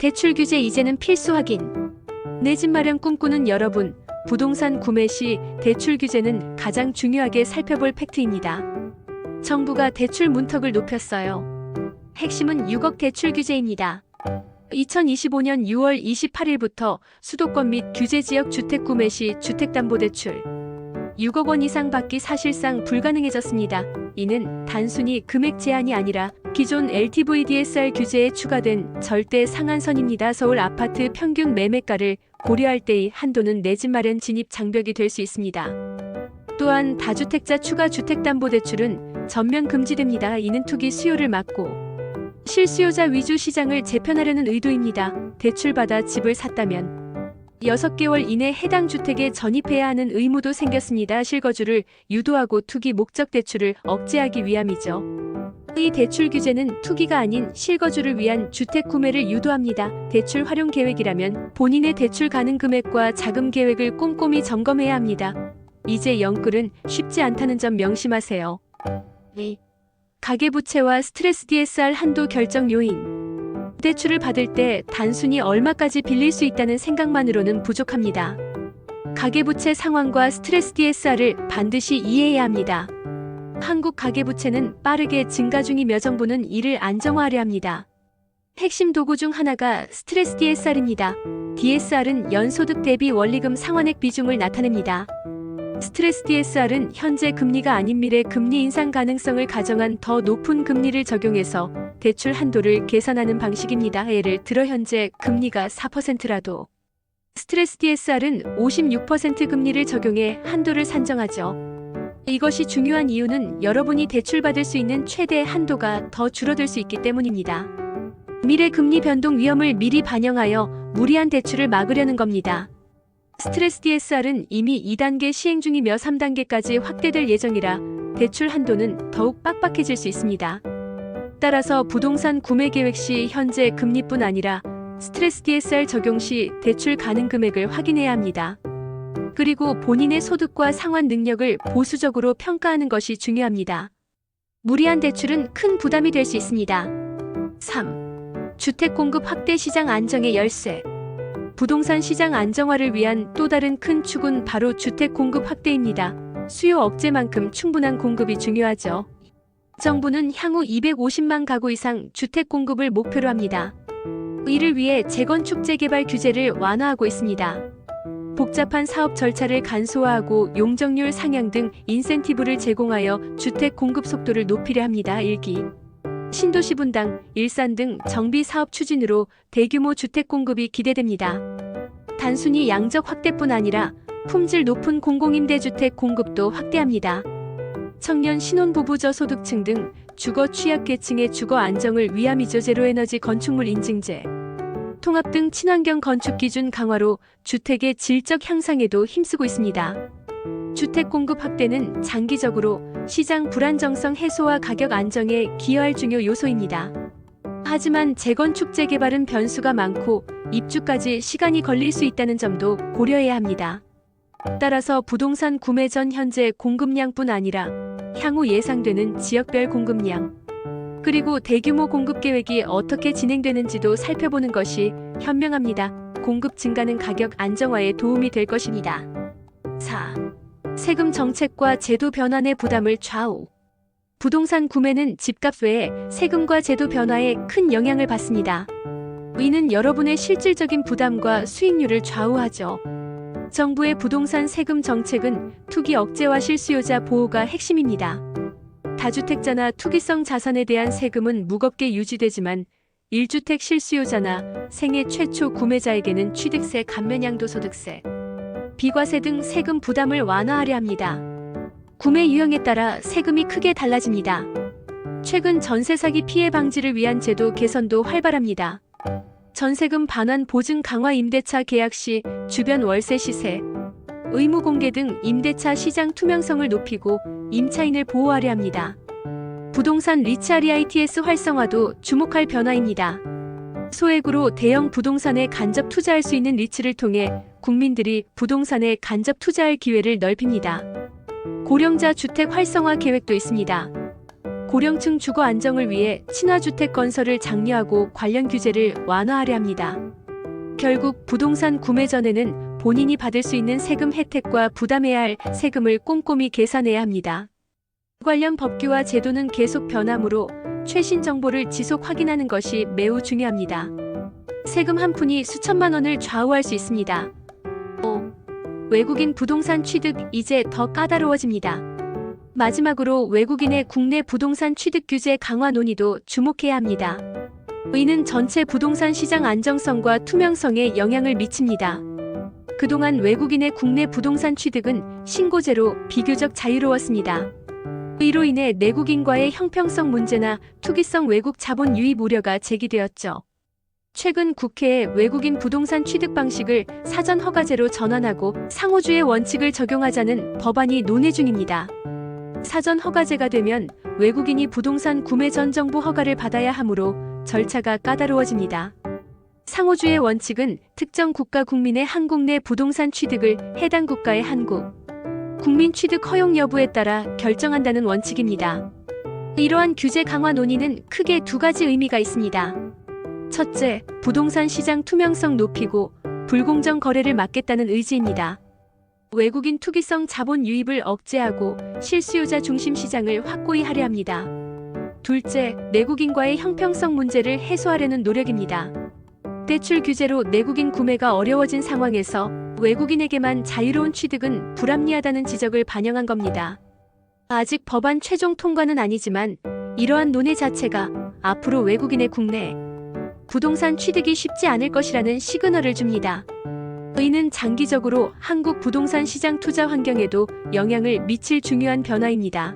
대출 규제 이제는 필수 확인. 내 집 마련 꿈꾸는 여러분, 부동산 구매 시 대출 규제는 가장 중요하게 살펴볼 팩트입니다. 정부가 대출 문턱을 높였어요. 핵심은 6억 대출 규제입니다. 2025년 6월 28일부터 수도권 및 규제지역 주택 구매 시 주택담보대출 6억 원 이상 받기 사실상 불가능해졌습니다. 이는 단순히 금액 제한이 아니라 기존 LTV DSR 규제에 추가된 절대 상한선입니다. 서울 아파트 평균 매매가를 고려할 때의 한도는 내 집 마련 진입 장벽이 될 수 있습니다. 또한 다주택자 추가 주택담보대출은 전면 금지됩니다. 이는 투기 수요를 막고 실수요자 위주 시장을 재편하려는 의도입니다. 대출받아 집을 샀다면 6개월 이내 해당 주택에 전입해야 하는 의무도 생겼습니다. 실거주를 유도하고 투기 목적 대출을 억제하기 위함이죠. 이 대출 규제는 투기가 아닌 실거주를 위한 주택 구매를 유도합니다. 대출 활용 계획이라면 본인의 대출 가능 금액과 자금 계획을 꼼꼼히 점검해야 합니다. 이제 영끌은 쉽지 않다는 점 명심하세요. 가계부채와 스트레스 DSR 한도 결정 요인. 대출을 받을 때 단순히 얼마까지 빌릴 수 있다는 생각만으로는 부족합니다. 가계부채 상황과 스트레스 DSR을 반드시 이해해야 합니다. 한국 가계부채는 빠르게 증가 중이며 정부는 이를 안정화하려 합니다. 핵심 도구 중 하나가 스트레스 DSR입니다. DSR은 연소득 대비 원리금 상환액 비중을 나타냅니다. 스트레스 DSR은 현재 금리가 아닌 미래 금리 인상 가능성을 가정한 더 높은 금리를 적용해서 대출 한도를 계산하는 방식입니다. 예를 들어 현재 금리가 4%라도 스트레스 DSR은 56% 금리를 적용해 한도를 산정하죠. 이것이 중요한 이유는 여러분이 대출받을 수 있는 최대 한도가 더 줄어들 수 있기 때문입니다. 미래 금리 변동 위험을 미리 반영하여 무리한 대출을 막으려는 겁니다. 스트레스 DSR은 이미 2단계 시행 중이며 3단계까지 확대될 예정이라 대출 한도는 더욱 빡빡해질 수 있습니다. 따라서 부동산 구매 계획 시 현재 금리뿐 아니라 스트레스 DSR 적용 시 대출 가능 금액을 확인해야 합니다. 그리고 본인의 소득과 상환 능력을 보수적으로 평가하는 것이 중요합니다. 무리한 대출은 큰 부담이 될 수 있습니다. 3. 주택 공급 확대 시장 안정의 열쇠. 부동산 시장 안정화를 위한 또 다른 큰 축은 바로 주택 공급 확대입니다. 수요 억제만큼 충분한 공급이 중요하죠. 정부는 향후 250만 가구 이상 주택 공급을 목표로 합니다. 이를 위해 재건축 재개발 규제를 완화하고 있습니다. 복잡한 사업 절차를 간소화하고 용적률 상향 등 인센티브를 제공하여 주택 공급 속도를 높이려 합니다. 1기 신도시 분당, 일산 등 정비 사업 추진으로 대규모 주택 공급이 기대됩니다. 단순히 양적 확대뿐 아니라 품질 높은 공공임대주택 공급도 확대합니다. 청년 신혼부부 저소득층 등 주거 취약계층의 주거 안정을 위함이죠. 제로에너지 건축물 인증제, 통합 등 친환경 건축 기준 강화로 주택의 질적 향상에도 힘쓰고 있습니다. 주택 공급 확대는 장기적으로 시장 불안정성 해소와 가격 안정에 기여할 중요 요소입니다. 하지만 재건축 재개발은 변수가 많고 입주까지 시간이 걸릴 수 있다는 점도 고려해야 합니다. 따라서 부동산 구매 전 현재 공급량뿐 아니라 향후 예상되는 지역별 공급량, 그리고 대규모 공급 계획이 어떻게 진행되는지도 살펴보는 것이 현명합니다. 공급 증가는 가격 안정화에 도움이 될 것입니다. 4. 세금 정책과 제도 변환의 부담을 좌우. 부동산 구매는 집값 외에 세금과 제도 변화에 큰 영향을 받습니다. 이는 여러분의 실질적인 부담과 수익률을 좌우하죠. 정부의 부동산 세금 정책은 투기 억제와 실수요자 보호가 핵심입니다. 다주택자나 투기성 자산에 대한 세금은 무겁게 유지되지만 1주택 실수요자나 생애 최초 구매자에게는 취득세, 감면양도소득세, 비과세 등 세금 부담을 완화하려 합니다. 구매 유형에 따라 세금이 크게 달라집니다. 최근 전세 사기 피해 방지를 위한 제도 개선도 활발합니다. 전세금 반환 보증 강화, 임대차 계약 시 주변 월세 시세, 의무 공개 등 임대차 시장 투명성을 높이고 임차인을 보호하려 합니다. 부동산 리츠 REITs 활성화도 주목할 변화입니다. 소액으로 대형 부동산에 간접 투자할 수 있는 리츠를 통해 국민들이 부동산에 간접 투자할 기회를 넓힙니다. 고령자 주택 활성화 계획도 있습니다. 고령층 주거 안정을 위해 친화주택 건설을 장려하고 관련 규제를 완화하려 합니다. 결국 부동산 구매 전에는 본인이 받을 수 있는 세금 혜택과 부담해야 할 세금을 꼼꼼히 계산해야 합니다. 관련 법규와 제도는 계속 변하므로 최신 정보를 지속 확인하는 것이 매우 중요합니다. 세금 한 푼이 수천만 원을 좌우할 수 있습니다. 5. 외국인 부동산 취득 이제 더 까다로워집니다. 마지막으로 외국인의 국내 부동산 취득 규제 강화 논의도 주목해야 합니다. 이는 전체 부동산 시장 안정성과 투명성에 영향을 미칩니다. 그동안 외국인의 국내 부동산 취득은 신고제로 비교적 자유로웠습니다. 이로 인해 내국인과의 형평성 문제나 투기성 외국 자본 유입 우려가 제기되었죠. 최근 국회에 외국인 부동산 취득 방식을 사전 허가제로 전환하고 상호주의 원칙을 적용하자는 법안이 논의 중입니다. 사전 허가제가 되면 외국인이 부동산 구매 전 정부 허가를 받아야 하므로 절차가 까다로워집니다. 상호주의 원칙은 특정 국가 국민의 한국 내 부동산 취득을 해당 국가의 한국 국민 취득 허용 여부에 따라 결정한다는 원칙입니다. 이러한 규제 강화 논의는 크게 두 가지 의미가 있습니다. 첫째, 부동산 시장 투명성 높이고 불공정 거래를 막겠다는 의지입니다. 외국인 투기성 자본 유입을 억제하고 실수요자 중심 시장을 확고히 하려 합니다. 둘째, 내국인과의 형평성 문제를 해소하려는 노력입니다. 대출 규제로 내국인 구매가 어려워진 상황에서 외국인에게만 자유로운 취득은 불합리하다는 지적을 반영한 겁니다. 아직 법안 최종 통과는 아니지만 이러한 논의 자체가 앞으로 외국인의 국내 부동산 취득이 쉽지 않을 것이라는 시그널을 줍니다. 이는 장기적으로 한국 부동산 시장 투자 환경에도 영향을 미칠 중요한 변화입니다.